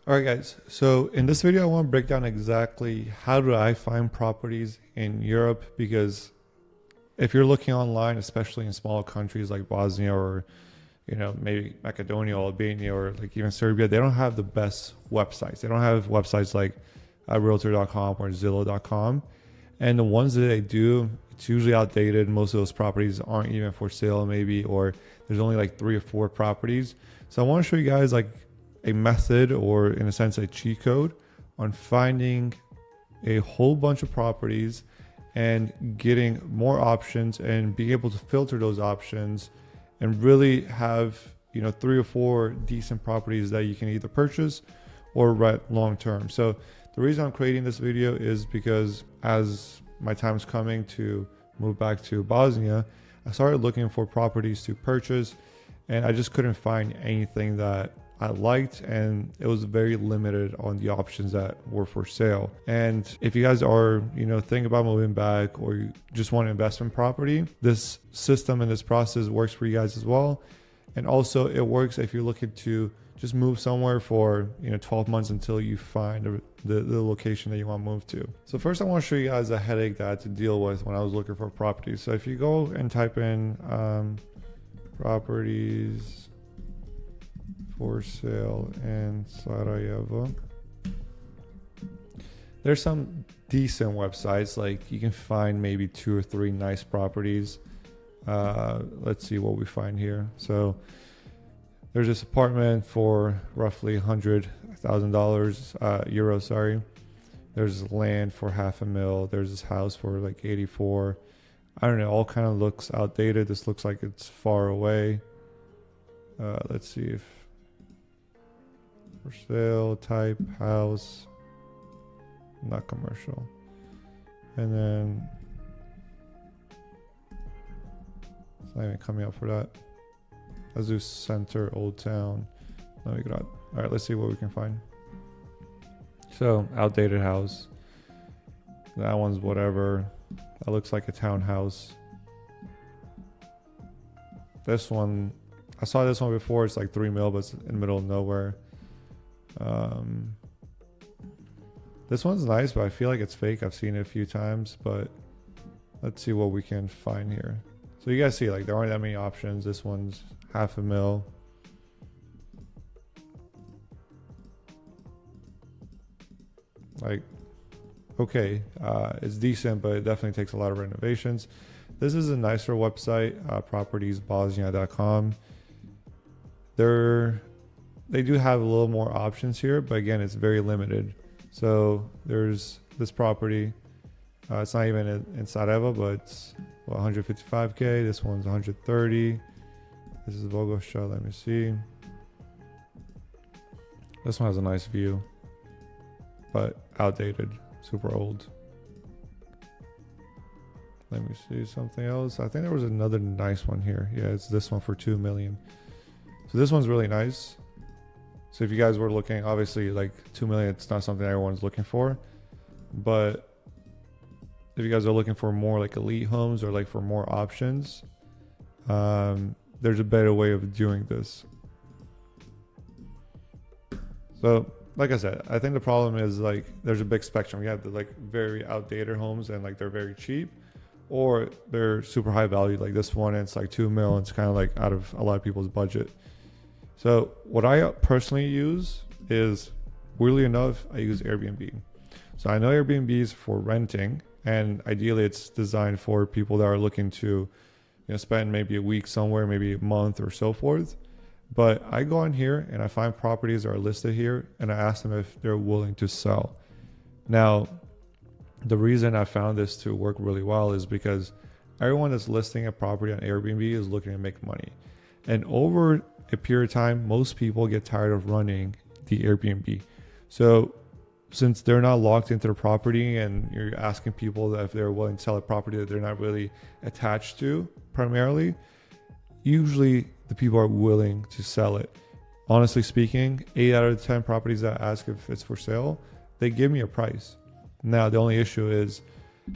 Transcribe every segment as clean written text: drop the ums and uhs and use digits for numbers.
All right, guys. So in this video, I want to break down exactly how do I find properties in Europe, because if you're looking online, especially in small countries like Bosnia or maybe Macedonia or Albania or like even Serbia, they don't have the best websites. They don't have websites like realtor.com or zillow.com. And the ones that they do, it's usually outdated. Most of those properties aren't even for sale maybe, or there's only like 3 or 4 properties. So I want to show you guys like a method, or in a sense a cheat code, on finding a whole bunch of properties and getting more options and being able to filter those options and really have 3 or 4 decent properties that you can either purchase or rent long term. So the reason I'm creating this video is because as my time's coming to move back to Bosnia, I started looking for properties to purchase and I just couldn't find anything that I liked, and it was very limited on the options that were for sale. And if you guys are, thinking about moving back, or you just want an investment property, this system and this process works for you guys as well. And also it works if you're looking to just move somewhere for 12 months until you find the location that you want to move to. So first I want to show you guys a headache that I had to deal with when I was looking for properties. So if you go and type in properties for sale in Sarajevo, there's some decent websites, like you can find maybe 2 or 3 nice properties. Let's see what we find here. So there's this apartment for roughly $100,000 euros, sorry. There's land for $500,000. There's this house for like 84. I don't know, all kind of looks outdated. This looks like it's far away. Let's see if for sale, type, house, not commercial. And then it's not even coming up for that. Let's do center, old town. No, we got. All right, let's see what we can find. So outdated house. That one's whatever. That looks like a townhouse. This one, I saw this one before. It's like 3 mil, but it's in the middle of nowhere. This one's nice, but I feel like it's fake. I've seen it a few times, but let's see what we can find here. So you guys see, like, there aren't that many options. This one's $500,000. Like, okay, it's decent, but it definitely takes a lot of renovations. This is a nicer website, propertiesbosnia.com. They do have a little more options here, but again, it's very limited. So there's this property. It's not even in Sarajevo, but it's 155K. This one's 130. This is Bogosha. Let me see. This one has a nice view, but outdated, super old. Let me see something else. I think there was another nice one here. Yeah, it's this one for 2 million. So this one's really nice. So if you guys were looking, obviously like 2 million, it's not something everyone's looking for, but if you guys are looking for more like elite homes or like for more options, there's a better way of doing this. So like I said, I think the problem is like there's a big spectrum. You have the like very outdated homes and like they're very cheap, or they're super high value like this one and it's like 2 mil and it's kind of like out of a lot of people's budget. So what I personally use is, weirdly enough, I use Airbnb. So I know Airbnb is for renting, and ideally it's designed for people that are looking to spend maybe a week somewhere, maybe a month or so forth. But I go on here and I find properties that are listed here and I ask them if they're willing to sell. Now, the reason I found this to work really well is because everyone that's listing a property on Airbnb is looking to make money. And over a period of time, most people get tired of running the Airbnb. So since they're not locked into the property and you're asking people that if they're willing to sell a property that they're not really attached to primarily, usually the people are willing to sell it. Honestly speaking, 8 out of 10 properties that I ask if it's for sale, they give me a price. Now, the only issue is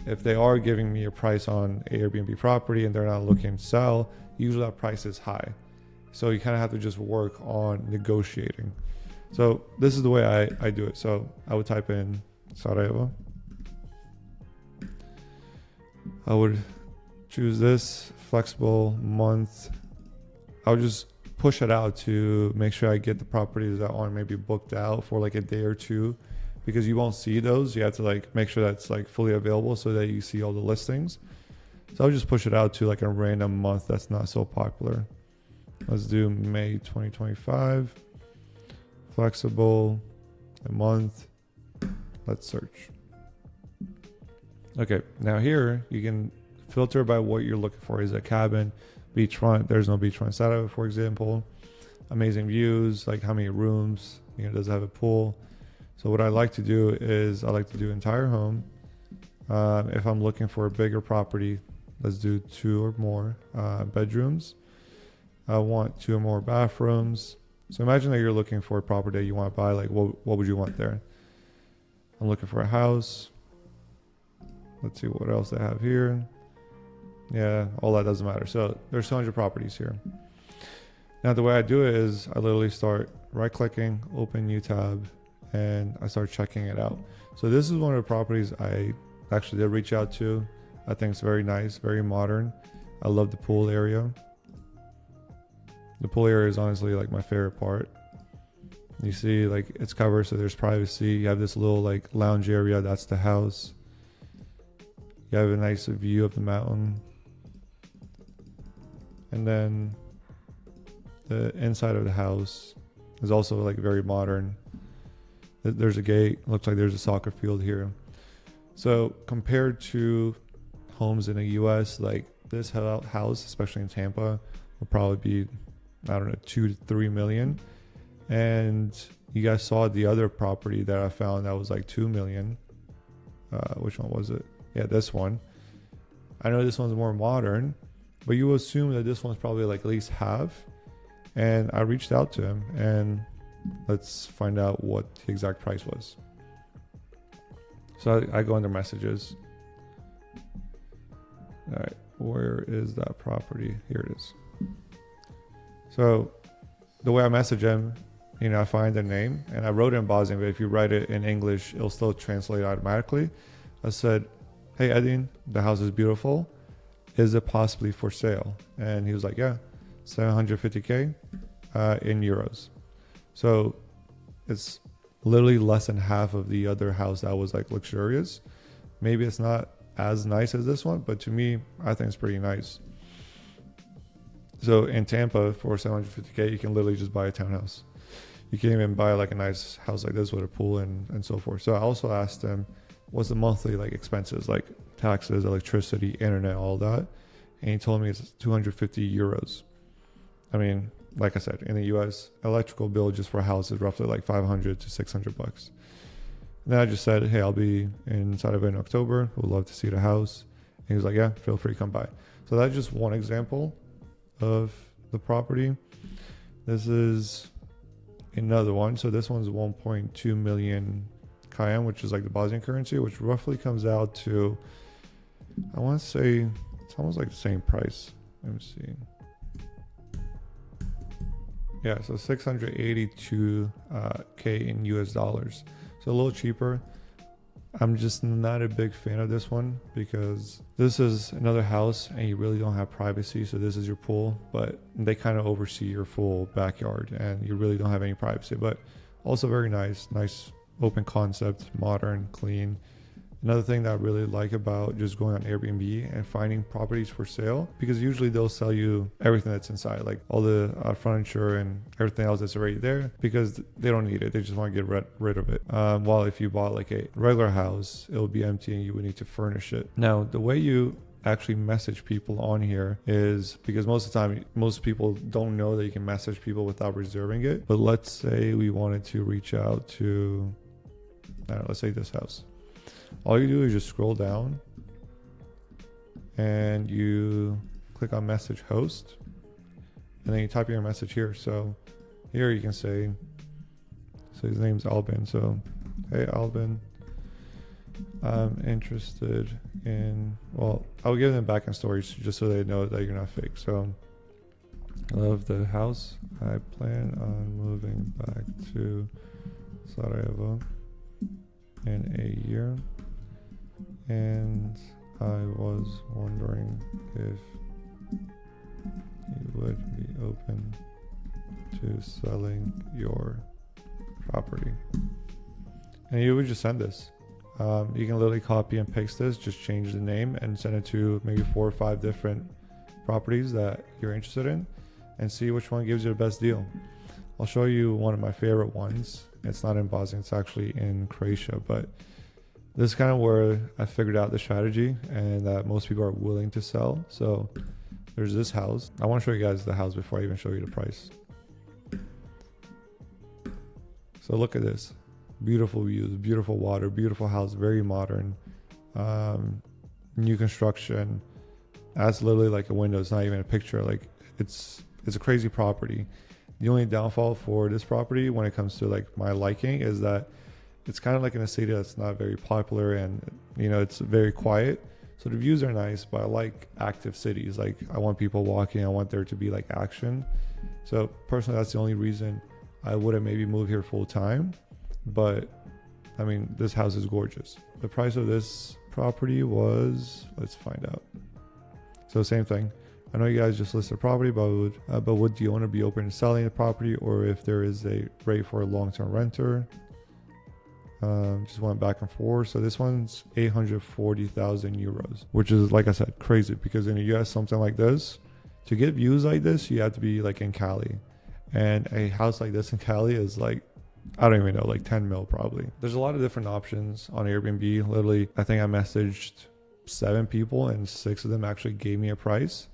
if they are giving me a price on a Airbnb property and they're not looking to sell, usually that price is high. So you kind of have to just work on negotiating. So this is the way I do it. So I would type in Sarajevo. I would choose this flexible month. I would just push it out to make sure I get the properties that aren't maybe booked out for like a day or two, because you won't see those. You have to like make sure that's like fully available so that you see all the listings. So I'll just push it out to like a random month that's not so popular. Let's do May 2025. Flexible, a month. Let's search. Okay, now here you can filter by what you're looking for. Is it cabin, beachfront? There's no beachfront Sarajevo, for example. Amazing views, like how many rooms, does it have a pool? So what I like to do is I like to do entire home. If I'm looking for a bigger property, let's do 2 or more bedrooms. I want 2 or more bathrooms. So imagine that you're looking for a property that you want to buy. Like what would you want there? I'm looking for a house. Let's see what else they have here. Yeah, all that doesn't matter. So there's 200 properties here. Now the way I do it is I literally start right clicking, open new tab, and I start checking it out. So this is one of the properties I actually did reach out to. I think it's very nice, very modern. I love the pool area. The pool area is honestly like my favorite part. You see like it's covered, so there's privacy. You have this little like lounge area, that's the house. You have a nice view of the mountain. And then the inside of the house is also like very modern. There's a gate, looks like there's a soccer field here. So compared to homes in the US, like this house, especially in Tampa, will probably be, I don't know, 2 to 3 million. And you guys saw the other property that I found that was like 2 million. Which one was it? Yeah, this one. I know this one's more modern, but you will assume that this one's probably like at least half. And I reached out to him, and let's find out what the exact price was. So I go under messages. All right, where is that property? Here it is. So the way I message him, I find the name, and I wrote it in Bosnian, but if you write it in English, it'll still translate automatically. I said, hey, Edin, the house is beautiful. Is it possibly for sale? And he was like, yeah, 750K in euros. So it's literally less than half of the other house that was like luxurious. Maybe it's not as nice as this one, but to me, I think it's pretty nice. So in Tampa, for 750K, you can literally just buy a townhouse. You can't even buy like a nice house like this with a pool and so forth. So I also asked him, what's the monthly like expenses, like taxes, electricity, internet, all that? And he told me it's 250 euros. I mean, like I said, in the US, electrical bill just for a house is roughly like 500 to 600 bucks. And then I just said, hey, I'll be inside of it in October. Would love to see the house. And he was like, yeah, feel free to come by. So that's just one example of the property. This is another one. So this one's 1.2 million KM, which is like the Bosnian currency, which roughly comes out to, I want to say, it's almost like the same price. Let me see. Yeah, so 682K in US dollars. So a little cheaper. I'm just not a big fan of this one because this is another house and you really don't have privacy. So this is your pool, but they kind of oversee your full backyard and you really don't have any privacy, but also very nice open concept, modern, clean. Another thing that I really like about just going on Airbnb and finding properties for sale, because usually they'll sell you everything that's inside, like all the furniture and everything else that's already there, because they don't need it. They just want to get rid of it. While if you bought like a regular house, it'll be empty and you would need to furnish it. Now, the way you actually message people on here is, because most of the time, most people don't know that you can message people without reserving it. But let's say we wanted to reach out to, let's say this house. All you do is just scroll down and you click on message host and then you type your message here. So here you can say, so his name's Albin. So, hey Albin, I'm interested in, well, I'll give them backend stories just so they know that you're not fake. So I love the house. I plan on moving back to Sarajevo in a year, and I was wondering if you would be open to selling your property. And you would just send this. You can literally copy and paste this, just change the name and send it to maybe 4 or 5 different properties that you're interested in and see which one gives you the best deal. I'll show you one of my favorite ones. It's not in Bosnia, it's actually in Croatia, but this is kind of where I figured out the strategy and that most people are willing to sell. So there's this house. I want to show you guys the house before I even show you the price. So look at this. Beautiful views, beautiful water, beautiful house, very modern. New construction. That's literally like a window. It's not even a picture. Like it's a crazy property. The only downfall for this property when it comes to like my liking is that it's kind of like in a city that's not very popular, and you know, it's very quiet. So the views are nice, but I like active cities. Like I want people walking. I want there to be like action. So personally, that's the only reason I wouldn't maybe move here full time. But I mean, this house is gorgeous. The price of this property was, let's find out. So same thing. I know you guys just listed property, but would the owner be open to selling the property, or if there is a rate for a long-term renter? Just went back and forth. So this one's 840,000 euros, which is, like I said, crazy, because in the US, something like this, to get views like this, you have to be like in Cali, and a house like this in Cali is like, I don't even know, like 10 mil probably. There's a lot of different options on Airbnb. Literally, I think I messaged 7 people and 6 of them actually gave me a price.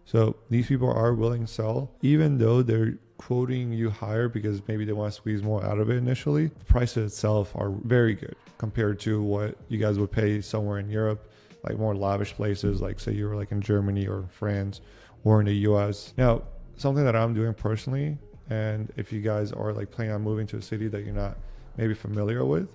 So these people are willing to sell, even though they're quoting you higher because maybe they want to squeeze more out of it initially. The prices itself are very good compared to what you guys would pay somewhere in Europe, like more lavish places, like say you were like in Germany or France or in the US. Now, something that I'm doing personally, and if you guys are like planning on moving to a city that you're not maybe familiar with,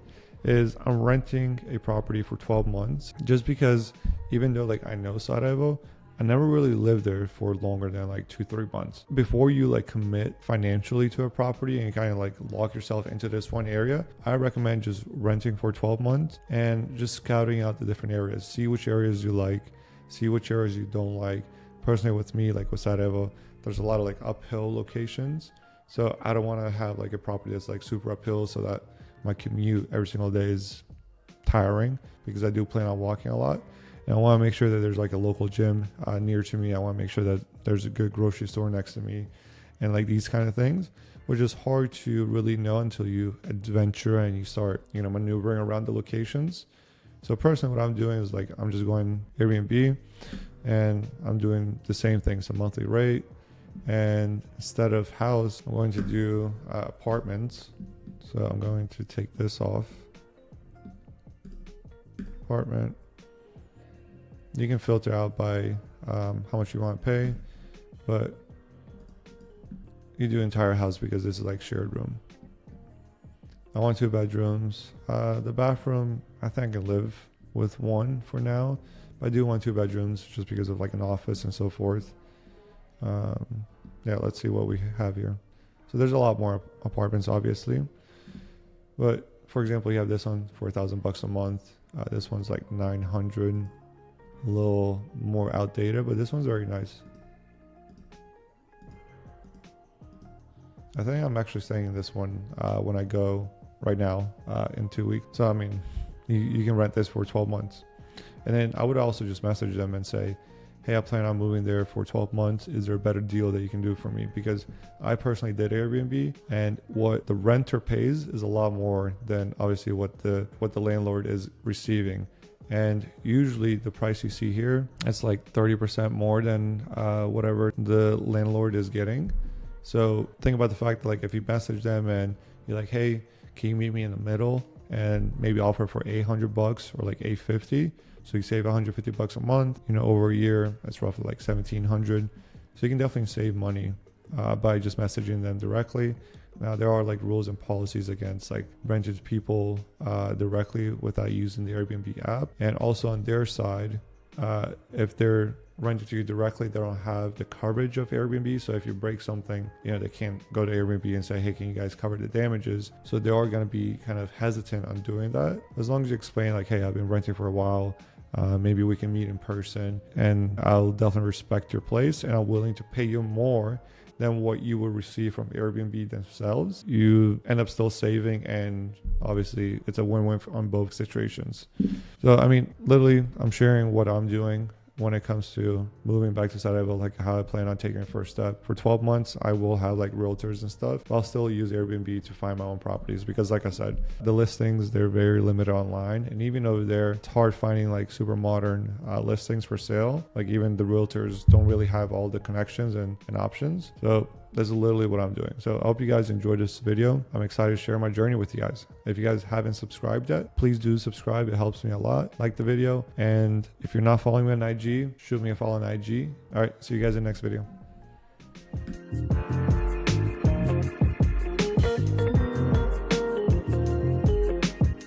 is I'm renting a property for 12 months, just because even though like I know Sarajevo, I never really lived there for longer than like 2-3 months. Before you like commit financially to a property and kind of like lock yourself into this one area, I recommend just renting for 12 months and just scouting out the different areas. See which areas you like, see which areas you don't like. Personally with me, like with Sarajevo, there's a lot of like uphill locations. So I don't want to have like a property that's like super uphill so that my commute every single day is tiring, because I do plan on walking a lot. And I want to make sure that there's like a local gym near to me. I want to make sure that there's a good grocery store next to me and like these kind of things, which is hard to really know until you adventure and you start, you know, maneuvering around the locations. So personally, what I'm doing is like, I'm just going Airbnb and I'm doing the same thing. It's a monthly rate. And instead of house, I'm going to do apartments. So I'm going to take this off. Apartment. You can filter out by how much you want to pay, but you do entire house because this is like shared room. I want 2 bedrooms. The bathroom, I think I can live with 1 for now. But I do want 2 bedrooms just because of like an office and so forth. Yeah, let's see what we have here. So there's a lot more apartments, obviously. But for example, you have this one for $1,000 a month. This one's like 900. A little more outdated, but this one's very nice. I think I'm actually staying in this one when I go right now in 2 weeks. So I mean, you can rent this for 12 months. And then I would also just message them and say, hey, I plan on moving there for 12 months. Is there a better deal that you can do for me? Because I personally did Airbnb, and what the renter pays is a lot more than obviously what the landlord is receiving. And usually the price you see here, it's like 30% more than whatever the landlord is getting. So think about the fact that like if you message them and you're like, hey, can you meet me in the middle and maybe offer for $800 or like $850? So you save $150 a month, you know, over a year, that's roughly like $1,700. So you can definitely save money by just messaging them directly. Now there are like rules and policies against like renting to people directly without using the Airbnb app. And also on their side, if they're rent it to you directly, they don't have the coverage of Airbnb. So if you break something, they can't go to Airbnb and say, hey, can you guys cover the damages? So they are going to be kind of hesitant on doing that. As long as you explain like, hey, I've been renting for a while, maybe we can meet in person, and I'll definitely respect your place, and I'm willing to pay you more than what you would receive from Airbnb themselves. You end up still saving, and obviously it's a win-win on both situations. So I mean, literally, I'm sharing what I'm doing when it comes to moving back to Sarajevo, like how I plan on taking the first step. For 12 months, I will have like realtors and stuff, but I'll still use Airbnb to find my own properties, because like I said, the listings, they're very limited online. And even over there, it's hard finding like super modern listings for sale. Like even the realtors don't really have all the connections and options. So that's literally what I'm doing. So I hope you guys enjoyed this video. I'm excited to share my journey with you guys. If you guys haven't subscribed yet, please do subscribe. It helps me a lot. Like the video. And if you're not following me on IG, shoot me a follow on IG. All right. See you guys in the next video.